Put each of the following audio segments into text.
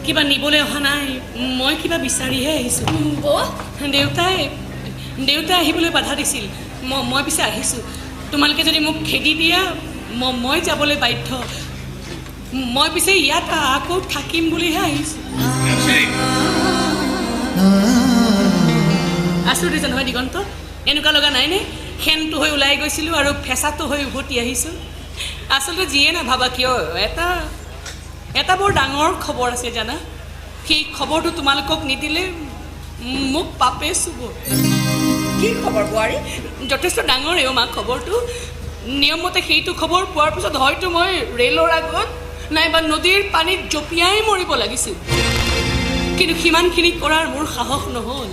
কিবা নিবলৈ অহা নাই মই কিবা বিচাৰিহে আহিছোঁ দেউতাই আহিবলৈ বাধা দিছিল মই পিছে আহিছোঁ তোমালোকে যদি মোক খেদি দিয়া মই যাবলৈ বাধ্য মই পিছে ইয়াত আকৌ থাকিম বুলিহে আহিছোঁ আচৰিত নহয় দিগন্ত এনেকুৱা লগা নাইনে খেনটো হৈ ওলাই গৈছিলোঁ আৰু ফেঁচাটো হৈ উভতি আহিছোঁ আচলতে যিয়ে নাভাবা কিয় এটা বৰ ডাঙৰ খবৰ আছে জানা সেই খবৰটো তোমালোকক নিদিলে মোক পাপে চুব কি খবৰ বোৱাৰী যথেষ্ট ডাঙৰেই মা খবৰটো নিয়মমতে সেইটো খবৰ পোৱাৰ পিছত হয়তো মই ৰেলৰ আগত নাইবা নদীৰ পানীত জঁপিয়াই মৰিব লাগিছিল কিন্তু সিমানখিনি কৰাৰ মোৰ সাহস নহ'ল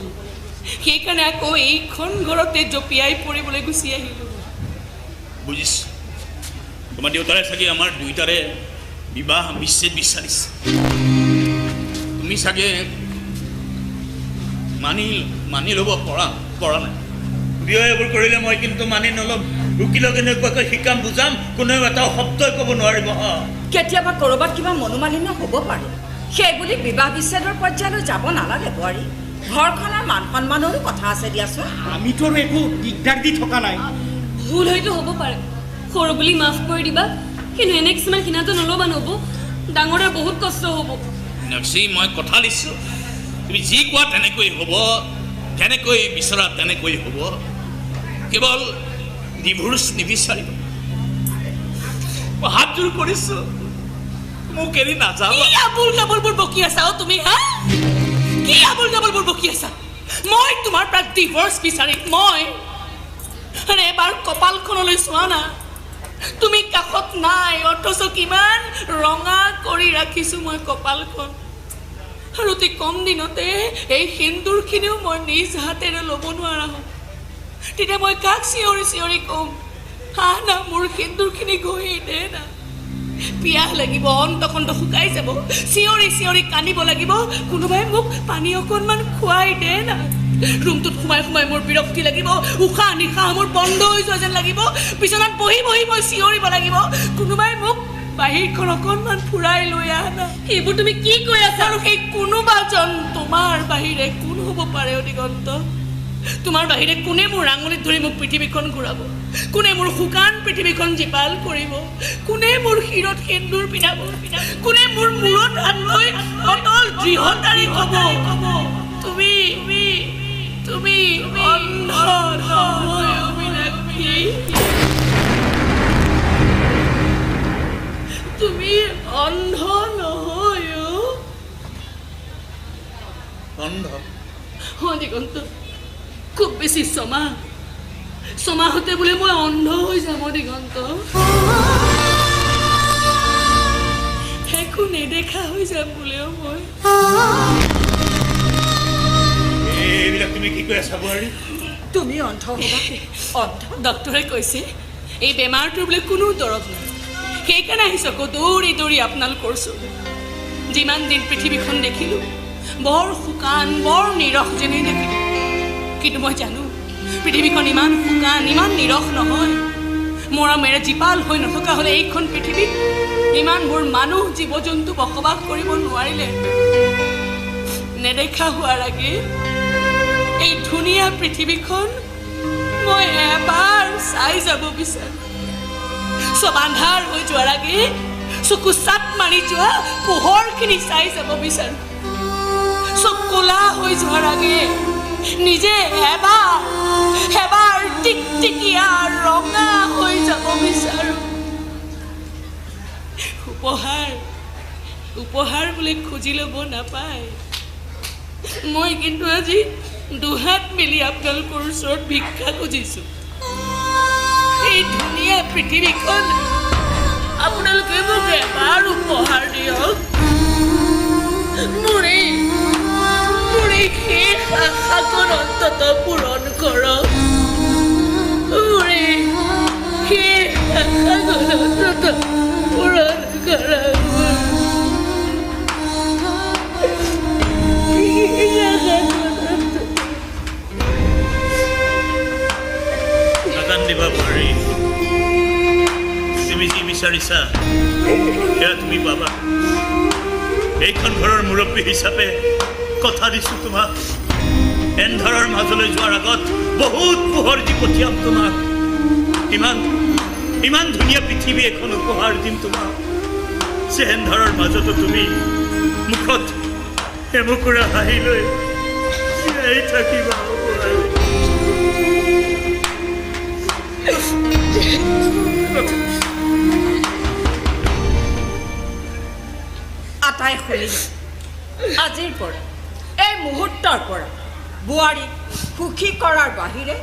সেইকাৰণে আকৌ এইখন ঘৰতে জঁপিয়াই পৰিবলৈ গুচি আহিলোঁ বুজিছোঁ তোমাৰ দেউতাৰে চাগে আমাৰ দুয়োটাৰে বিবাহ বিচ্ছেদ বিচাৰিছে তুমি চাগে মানি ল'ব পৰা নাই বিয়া এইবোৰ কৰিলে মই কিন্তু মানি নল'ম উকিলক এনেকুৱাকৈ শিকাম বুজাম কোনেও এটা শব্দই ক'ব নোৱাৰিব কেতিয়াবা ক'ৰবাত কিবা মনোমালিন্য হ'ব পাৰে সেই বুলি বিবাহ বিচ্ছেদৰ পৰ্যায়লৈ যাব নালাগে বোৱাৰী ঘৰখনৰ মান সন্মানৰো কথা আছে দিয়াচোন আমিতো আৰু একো দিগদাৰ দি থকা নাই ভুল হয়তো হ'ব পাৰে সৰু বুলি মাফ কৰি দিবা কিন্তু এনে কিছুমান সিনাটো নল'বা নব ডাঙৰে বহুত কষ্ট হ'ব নাক্সি মই কথা দিছোঁ তুমি যি কোৱা তেনেকৈ হ'ব যেনেকৈ বিচৰা তেনেকৈ হ'ব কেৱল ডিভোৰ্চ নিবিচাৰিব হাত জোৰ কৰিছোঁ মোক এৰি নাযাওঁ কি আবুল গাবুলবোৰ বকি আছা তুমি হা কি আবুল গাবুলবোৰ বকি আছা মই তোমাৰ পৰা ডিভোৰ্চ বিচাৰিম মই এবাৰ কপালখনলৈ চোৱা না তুমি কাষত নাই অথচ কিমান ৰঙা কৰি ৰাখিছোঁ মই কপালখন আৰু অতি কম দিনতে এই সেন্দুৰখিনিও মই নিজ হাতেৰে ল'ব নোৱাৰা হ'ম তেতিয়া মই কাক চিঞৰি চিঞৰি ক'ম হা না মোৰ সেন্দুৰখিনি গৈ দে না পিয়াহ লাগিব অন্তকণ্ঠ শুকাই যাব চিঞৰি চিঞৰি কান্দিব লাগিব কোনোবাই মোক পানী অকণমান খুৱাই দে না ৰুমটোত সোমাই সোমাই মোৰ বিৰক্তি লাগিব উশাহ নিশাহ মোৰ বন্ধ হৈ যোৱা যেন লাগিব বিচনাত বহি বহি মই চিঞৰিব লাগিব কোনোবাই মোক বাহিৰখন অকণমান ফুৰাই লৈ আহা না এইবোৰ তুমি কি কৈ আছা আৰু সেই কোনোবাজন তোমাৰ বাহিৰে কোন হ'ব পাৰে দিগন্ত তোমাৰ বাহিৰে কোনে মোৰ আঙুলিত ধৰি মোক পৃথিৱীখন ঘূৰাব কোনে মোৰ শুকান পৃথিৱীখন জীপাল কৰিব কোনে মোৰ শিৰত সেন্দুৰ পিন্ধাব কোনে মোৰ মূৰত হাত লৈ অটল দৃঢ়তাৰে ক'ব তুমি তুমি অন্ধ নহয় মীনাক্ষী তুমি অন্ধ নহয় দিগন্ত খুব বেছি ছমাহতে বোলে মই অন্ধ হৈ যাম দিগন্ত একো নেদেখা হৈ যাম বোলেও মই এইবিলাক তুমি কি কৈ আছা বোৱাৰী তুমি অন্ধ হ'বা অন্ধ ডক্টৰে কৈছে এই বেমাৰটোৰ বোলে কোনো দৰৱ নাই সেইকাৰণে আহিছোঁ আকৌ দৌৰি দৌৰি আপোনালোকৰ ওচৰত যিমান দিন পৃথিৱীখন দেখিলোঁ বৰ শুকান বৰ নিৰস যেনেই দেখিলোঁ কিন্তু মই জানো পৃথিৱীখন ইমান শুকান ইমান নিৰস নহয় মৰমেৰে জীপাল হৈ নথকা হ'লে এইখন পৃথিৱীত ইমানবোৰ মানুহ জীৱ জন্তু বসবাস কৰিব নোৱাৰিলে নেদেখা হোৱাৰ আগে এই ধুনীয়া পৃথিৱীখন মই এবাৰ চাই যাব বিচাৰোঁ চব আন্ধাৰ হৈ যোৱাৰ আগে চকু চাপ মাৰি যোৱা পোহৰখিনি চাই যাব বিচাৰোঁ চব ক'লা হৈ যোৱাৰ আগে নিজে এবাৰ টিকটিকিয়া ৰঙা হৈ যাব বিচাৰোঁ উপহাৰ বোলে খুজি ল'ব নাপায় মই কিন্তু আজি দুহাত মেলি আপোনালোকৰ ওচৰত ভিক্ষা খুজিছোঁ এই ধুনীয়া পৃথিৱীখন আপোনালোকে মোক এবাৰ উপহাৰ দিয়ক মোৰ এই শেষ আশাখন অন্তত পূৰণ কৰক মোৰ এই শেষ আশাখন অন্তত পূৰণ কৰক দিবা বোৱাৰী তুমি যি বিচাৰিছা সেয়া তুমি পাবা এইখন ঘৰৰ মুৰব্বী হিচাপে কথা দিছোঁ তোমাক এন্ধাৰৰ মাজলৈ যোৱাৰ আগত বহুত পোহৰ দি পঠিয়াম তোমাক ইমান ধুনীয়া পৃথিৱী এখন উপহাৰ দিম তোমাক যে এন্ধাৰৰ মাজতো তুমি মুখত এমুকুৰা হাঁহি লৈ জীয়াই থাকিবা আটাই শুনিল আজিৰ পৰা এই মুহূৰ্তৰ পৰা বোৱাৰীক সুখী কৰাৰ বাহিৰে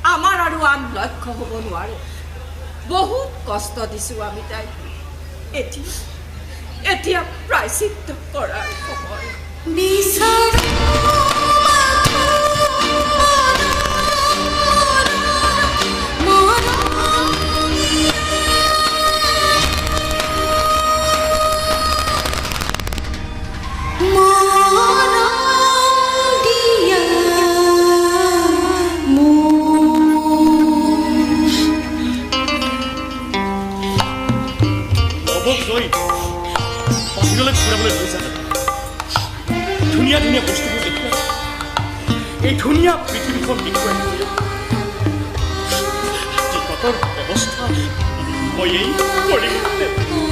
আমাৰ আৰু আন লক্ষ্য হ'ব নোৱাৰে বহুত কষ্ট দিছোঁ আমি তাইক এতিয়া প্ৰায়চিত্ত কৰাৰ সময় ধুনীয়া ধুনীয়া বস্তুবোৰ দেখুৱাই এই ধুনীয়া পৃথিৱীখন দেখুৱাই টিকটৰ ব্যৱস্থা মই এই কৰিম